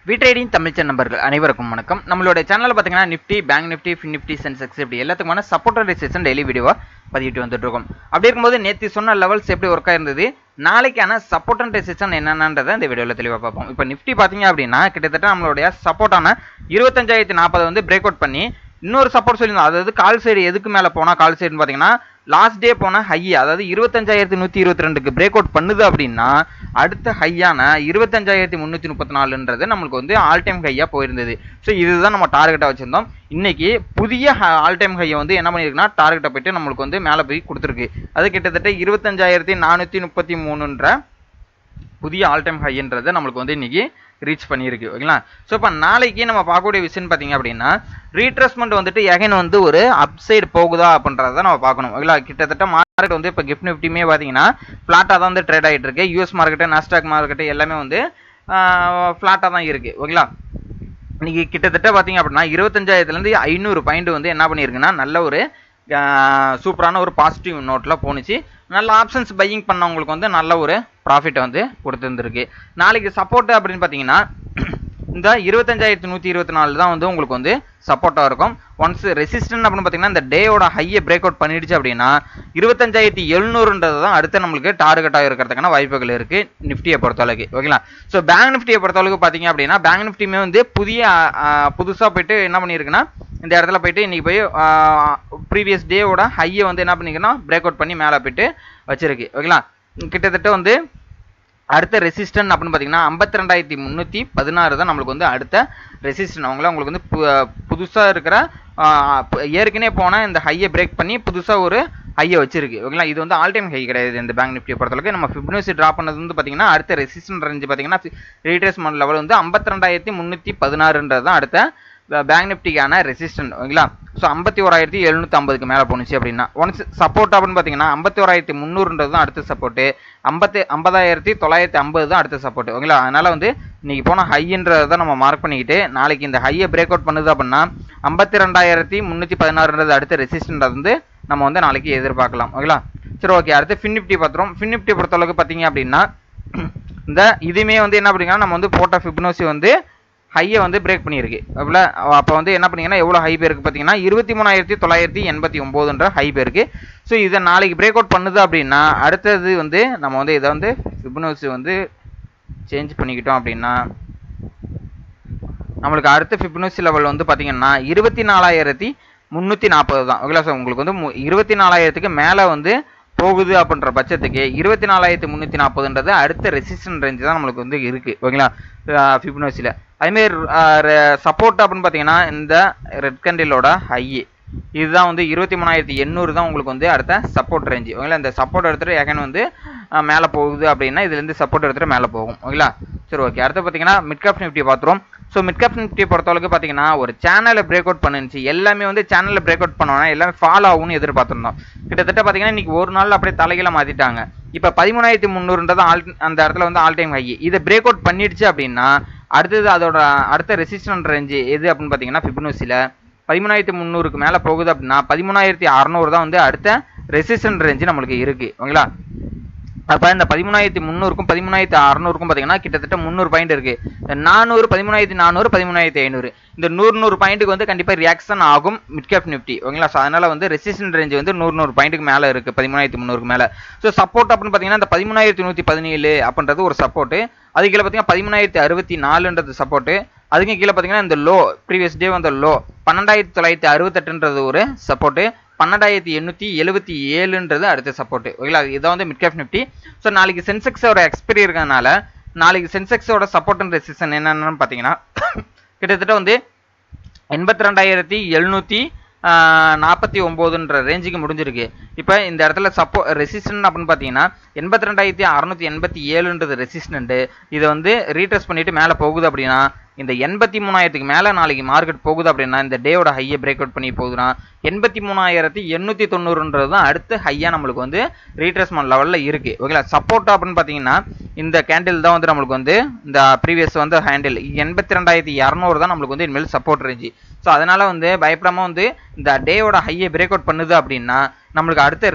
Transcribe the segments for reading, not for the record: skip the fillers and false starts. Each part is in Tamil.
ட்ரேடிங் தமிழ் சேனல் நண்பர்கள் அனைவருக்கும் வணக்கம். நம்மளோட சேனலில் பார்த்தீங்கன்னா Nifty, bank Nifty, fin Nifty, Sensex இப்படி எல்லாத்துக்குமான சப்போர்ட் அண்ட் ரெசிஸ்டன்ஸ் டெய்லி வீடியோவாக பதிவிட்டு வந்துட்டு இருக்கோம். அப்படி இருக்கும்போது நேற்று சொன்ன லெவல்ஸ் எப்படி ஒர்க் ஆயிருந்தது, நாளைக்கான சப்போர்ட் அண்ட் ரெசிஸ்டன்ஸ் என்னென்னன்றதை இந்த வீடியோவில் தெளிவாக பார்ப்போம். இப்போ நிஃப்டி பார்த்தீங்க அப்படின்னா கிட்டத்தட்ட நம்மளுடைய சப்போர்ட்டான 25,040 வந்து பிரேக் அவுட் பண்ணி இன்னொரு சப்போர்ட் சொல்லியிருந்தோம். அதாவது கால் சைடு எதுக்கு மேலே போனால் கால் சைடுன்னு பார்த்தீங்கன்னா லாஸ்ட் டே போன ஹை, அதாவது 25,122க்கு பிரேக் அவுட் பண்ணுது அப்படின்னா அடுத்த ஹையான 25,334 நம்மளுக்கு வந்து ஆல் டைம் ஹையாக போயிருந்தது. ஸோ இதுதான் நம்ம டார்கெட்டாக வச்சிருந்தோம். இன்னைக்கு புதிய ஆல் டைம் ஹையை வந்து என்ன பண்ணியிருக்குன்னா டார்கெட்டை போயிட்டு நம்மளுக்கு வந்து மேலே போய் கொடுத்துருக்கு. அது கிட்டத்தட்ட 25,433 புதிய ஆல் டைம் ஹைன்றதை நம்மளுக்கு வந்து இன்னைக்கு ரீச் பண்ணியிருக்கு. ஓகேங்களா. ஸோ இப்போ நாளைக்கு நம்ம பார்க்கக்கூடிய விஷயம் பார்த்தீங்க அப்படின்னா ரீட்ரஸ்மெண்ட் வந்துட்டு எகைன் வந்து ஒரு அப்சைடு போகுதா அப்படின்றத நம்ம பார்க்கணும். ஓகேங்களா. கிட்டத்தட்ட மார்க்கெட் வந்து இப்போ கிஃப்ட் நிஃப்டியுமே பார்த்தீங்கன்னா ஃப்ளாட்டாக தான் வந்து ட்ரேட் ஆகிட்டு இருக்கு. யூஎஸ் மார்க்கெட்டு, நாஸ்டாக் மார்க்கெட்டு எல்லாமே வந்து ஃப்ளாட்டாக தான் இருக்குது. ஓகேங்களா. இன்னைக்கு கிட்டத்தட்ட பார்த்தீங்க அப்படின்னா 25,500 பாயிண்ட் வந்து என்ன பண்ணியிருக்குன்னா நல்ல ஒரு சூப்பரான ஒரு பாசிட்டிவ் நோட்டில் போணுச்சு. நல்ல ஆப்ஷன்ஸ் பையிங் பண்ணவங்களுக்கு வந்து நல்ல ஒரு ப்ராஃபிட்டை வந்து கொடுத்துருந்துருக்கு. நாளைக்கு சப்போர்ட் அப்படின்னு பார்த்தீங்கன்னா இந்த 25,124 தான் வந்து உங்களுக்கு வந்து சப்போர்ட்டாக இருக்கும். ஒன்ஸ் ரெசிஸ்டன்ட் அப்படின்னு பார்த்தீங்கன்னா இந்த டேயோட ஹையை பிரேக் அவுட் பண்ணிடுச்சு அப்படின்னா 25,700 தான் அடுத்து நம்மளுக்கு டார்கெட்டாக இருக்கிறதுக்கான வாய்ப்புகள் இருக்கு நிஃப்டியை பொறுத்தளவுக்கு. ஓகேங்களா. ஸோ பேங்க் நிஃப்டியை பொறுத்தளவுக்கு பார்த்தீங்க அப்படின்னா பேங்க் நிஃப்டியுமே வந்து புதுசாக போயிட்டு என்ன பண்ணியிருக்குன்னா இந்த இடத்துல போயிட்டு இன்னைக்கு போய் ப்ரீவியஸ் டேவோட ஹையை வந்து என்ன பண்ணிருக்குன்னா பிரேக் அவுட் பண்ணி மேலே போயிட்டு வச்சிருக்கு. ஓகேங்களா. கிட்டத்தட்ட வந்து அடுத்த ரெசிஸ்டன் அப்படின்னு பார்த்தீங்கன்னா 52,316 தான் நம்மளுக்கு வந்து அடுத்த ரெசிஸ்டன். உங்களுக்கு வந்து புதுசாக இருக்கிற ஏற்கனவே போனால் இந்த ஹையை பிரேக் பண்ணி புதுசாக ஒரு ஹையை வச்சிருக்கு. ஓகேங்களா. இது வந்து ஆல் டைம் ஹை கிடையாது இந்த பேங்க் நிஃப்டியை பொறுத்தளவுக்கு. நம்ம ஃபிப்னசி ட்ராப் பண்ணது வந்து பார்த்தீங்கன்னா அடுத்த ரெசிஸ்டன் ரேஞ்சு பார்த்தீங்கன்னா ரீட்ரேஸ்மெண்ட் லெவல் வந்து 52,316 தான் அடுத்த பேங்க் நிஃப்டிக்கான ரெசிஸ்டன்ட். ஓகேங்களா. ஸோ 51,750க்கு மேலே போணுச்சு அப்படின்னா ஒன்ஸ் சப்போர்ட் அப்படின்னு பார்த்தீங்கன்னா 51,300 தான் அடுத்த சப்போர்ட்டு, 50,950 தான் அடுத்த சப்போர்ட். ஓகேங்களா. அதனால வந்து இன்னைக்கு போன ஹைன்றதை தான் நம்ம மார்க் பண்ணிக்கிட்டு நாளைக்கு இந்த ஹையை பிரேக் அவுட் பண்ணுது அப்படின்னா 52,316 அடுத்த ரெசிஸ்டன்ட் வந்து நம்ம வந்து நாளைக்கு எதிர்பார்க்கலாம். ஓகேங்களா. சரி, ஓகே. அடுத்து ஃபின் நிஃப்டி பார்த்துறோம். ஃபின் நிஃப்டி பொறுத்தளவுக்கு பார்த்தீங்க அப்படின்னா இந்த இதுவுமே வந்து என்ன அப்படின்னா நம்ம வந்து போட்ட ஃபிப்னசி வந்து ஹையை வந்து பிரேக் பண்ணியிருக்கு. அப்போ வந்து என்ன பண்ணீங்கன்னா எவ்வளோ ஹை பேருக்கு பார்த்தீங்கன்னா 23,989 ஹை பேருக்கு. ஸோ இதை நாளைக்கு பிரேக் அவுட் பண்ணுது அப்படின்னா அடுத்தது வந்து நம்ம வந்து இதை வந்து ஃபிப்னசி வந்து சேஞ்ச் பண்ணிக்கிட்டோம் அப்படின்னா நம்மளுக்கு அடுத்த ஃபிப்னசி லெவல் வந்து பார்த்தீங்கன்னா 24,340 தான். ஓகேங்களா. சார் உங்களுக்கு வந்து 24,000க்கு மேலே வந்து போகுது அப்படின்ற பட்சத்துக்கு 24,340 அடுத்த ரெசிஸ்டன்ட் ரேஞ்சு தான் நம்மளுக்கு வந்து இருக்குது. ஓகேங்களா. ஃபிப்னசியில் அதுமாரி சப்போர்ட் அப்படின்னு பார்த்தீங்கன்னா இந்த ரெட் கேண்டிலோட ஹை இதுதான் வந்து 23,800 தான் உங்களுக்கு வந்து அடுத்த சப்போர்ட் ரேஞ்சு. ஓகேங்களா. இந்த சப்போர்ட் எடுத்துகிட்டு எகன் வந்து மேலே போகுது அப்படின்னா இதுலேருந்து சப்போர்ட் எடுத்துகிட்டு மேலே போகும். ஓகேங்களா. சரி, ஓகே. அடுத்து பார்த்தீங்கன்னா மிட்கேப் நிஃப்டி பார்த்துருவோம். ஸோ மிட்கேப் நிஃப்டியை பொறுத்தளவுக்கு பார்த்தீங்கன்னா ஒரு சேனலை பிரேக் அவுட் பண்ணுச்சு. எல்லாமே வந்து சேனலில் பிரேக் அவுட் பண்ணோன்னா எல்லாமே ஃபாலோ ஆகும்னு எதிர்பார்த்துருந்தோம். கிட்டத்தட்ட பார்த்தீங்கன்னா இன்னைக்கு ஒரு நாள் அப்படியே தலைகீழ மாற்றிட்டாங்க. இப்போ 13,300 அந்த இடத்துல வந்து ஆல் டைம் ஹை. இதை பிரேக் அவுட் பண்ணிடுச்சு அப்படின்னா அடுத்தது அதோட அடுத்த ரெசிஸ்டன்ட் ரேஞ்சு எது அப்படின்னு பார்த்தீங்கன்னா ஃபிப்னசியில் 13,300க்கு மேலே போகுது அப்படின்னா 13,600 தான் வந்து அடுத்த ரெசிஸ்டன்ட் ரேஞ்சு நம்மளுக்கு இருக்குது. ஓகேங்களா. அப்போ இந்த 13,300க்கும் 13,600க்கும் பார்த்தீங்கன்னா கிட்டத்தட்ட 300 பாயிண்ட் இருக்குது. 400, 13,400, 13,500 இந்த 100 பாயிண்ட்டுக்கு வந்து கண்டிப்பாக ரியாக்ஷன் ஆகும் மிட்கேப் நிஃப்டி. ஓகேங்களா. ஸோ அதனால் வந்து ரெசிஸ்டன்ட் ரேஞ்சு வந்து 100 பாயிண்ட்டுக்கு மேலே இருக்குது 13,300க்கு மேலே. ஸோ சப்போர்ட் அப்படின்னு பார்த்தீங்கன்னா இந்த 13,117 அப்படின்றது ஒரு சப்போர்ட்டு. அது கீழே பார்த்தீங்கன்னா 13,064 சப்போர்ட்டு. அதுக்கு கீழே பார்த்தீங்கன்னா இந்த லோ ப்ரீவியஸ் டே வந்த லோ 12,968 ஒரு சப்போர்ட்டு, 12,877 அடுத்த சப்போர்ட். ஓகேங்களா. இதான் வந்து மிட்கேப் நிஃப்டி. ஸோ நாளைக்கு சென்செக்ஸோட எக்ஸ்பைரி இருக்கிறதுனால நாளைக்கு சென்செக்ஸோட சப்போர்ட் அண்ட் ரெசிஸ்டன்ஸ் என்னென்னு பார்த்தீங்கன்னா கிட்டத்தட்ட வந்து 82,749 ரேஞ்சுக்கு முடிஞ்சிருக்கு. இப்போ இந்த இடத்துல ரெசிஸ்டன்ட் அப்படின்னு பார்த்தீங்கன்னா 82,687 ரெசிஸ்டன்ட். இதை வந்து ரீட்ரஸ் பண்ணிட்டு மேலே போகுது அப்படின்னா இந்த 83,000க்கு மேலே நாளைக்கு மார்க்கெட் போகுது அப்படின்னா இந்த டேயோட ஹையை பிரேக் அவுட் பண்ணி போகுதுன்னா 83,890 தான் அடுத்த ஹையாக நம்மளுக்கு வந்து ரீட்ரஸ்மெண்ட் லெவலில் இருக்குது. ஓகேங்களா. சப்போர்ட் அப்படின்னு பார்த்தீங்கன்னா இந்த கேண்டில் தான் வந்து நம்மளுக்கு வந்து இந்த ப்ரீவியஸ் வந்து ஹேண்டில் 82,200 தான் நம்மளுக்கு வந்து இனிமேல் சப்போர்ட் ரேஞ்சு. ஸோ அதனால் வந்து பயப்படாமல் வந்து இந்த டேயோட ஹையை பிரேக் அவுட் பண்ணுது அப்படின்னா நம்மளுக்கு அடுத்த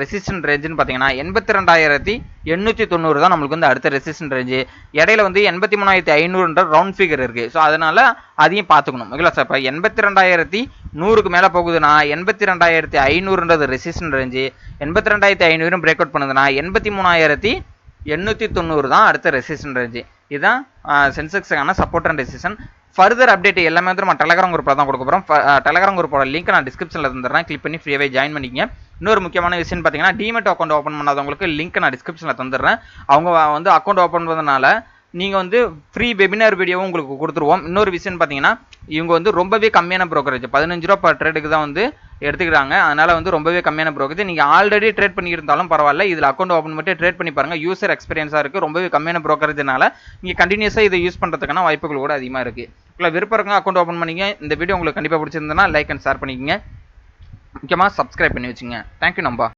ரெசிஸ்டன்ட் ரேஞ்சுன்னு பார்த்தீங்கன்னா 82,890 தான் நம்மளுக்கு வந்து அடுத்த ரெசிஸ்டன்ட் ரேஞ்சு. இடையில வந்து 83,500ன்ற ரவுண்ட் ஃபிகர் இருக்கு. ஸோ அதனால அதையும் பார்த்துக்கணும் ஓகேங்களா சார். இப்போ 82,100க்கு மேலே போகுதுன்னா 82,500ன்றது ரெசிஸ்டன்ட் ரேஞ்சு. 82,500 பிரேக் அவுட் பண்ணுதுன்னா 83,890 தான் அடுத்த ரெசிஸ்டன்ட் ரேஞ்சு. இதுதான் சென்செக்ஸுக்கான support and resistance. Further update எல்லாமே வந்து நம்ம டெலகிராம் குரூப்பில் தான் கொடுக்க போகிறோம். டெலகிராம் குரூப்போட லிங்க் நான் டிஸ்கிரிப்ஷனில் தந்துடுறேன். கிளிக் பண்ணி ஃப்ரீயாகவே ஜாயின் பண்ணிக்கங்க. இன்னொரு முக்கியமான விஷயம் பார்த்தீங்கன்னா டிமெட் அக்கௌண்ட் ஓப்பன் பண்ணாதவங்களுக்கு லிங்க் நான் டிஸ்கிரிப்ஷனில் தந்துடுறேன். அவங்க வந்து அக்கௌண்ட் ஓப்பன் பண்ணதுனால நீங்கள் வந்து ஃப்ரீ வெபினார் வீடியோவும் உங்களுக்கு கொடுத்துருவோம். இன்னொரு விஷயம் பார்த்தீங்கன்னா இவங்க வந்து ரொம்பவே கம்மியான ப்ரோக்கரேஜ் 15 ரூபா பர் ட்ரேடுக்கு தான் வந்து எடுத்துக்கிறாங்க. அதனால் வந்து ரொம்பவே கம்மியான ப்ரோக்கரேஜ். நீங்கள் ஆல்ரெடி ட்ரேட் பண்ணியிருந்தாலும் பரவாயில்ல, இதில் அக்கௌண்ட் ஓப்பன் பண்ணி ட்ரேட் பண்ணி பாருங்கள். யூசர் எக்ஸ்பீரியன்ஸாக இருக்குது. ரொம்பவே கம்மியான ப்ரோக்கரேஜ்னால நீங்கள் கண்டினியூஸாக இதை யூஸ் பண்ணுறதுக்கான வாய்ப்புகள் கூட அதிகமாக இருக்குது. இல்லை விருப்பம் இருக்குங்க அக்கௌண்ட் ஓப்பன் பண்ணிங்க. இந்த வீடியோ உங்களுக்கு கண்டிப்பாக பிடிச்சிருந்ததுன்னா லைக் அண்ட் ஷேர் பண்ணிக்கங்க. முக்கியமாக சப்ஸ்கிரைப் பண்ணி வச்சுங்க. தேங்க்யூ நம்பா.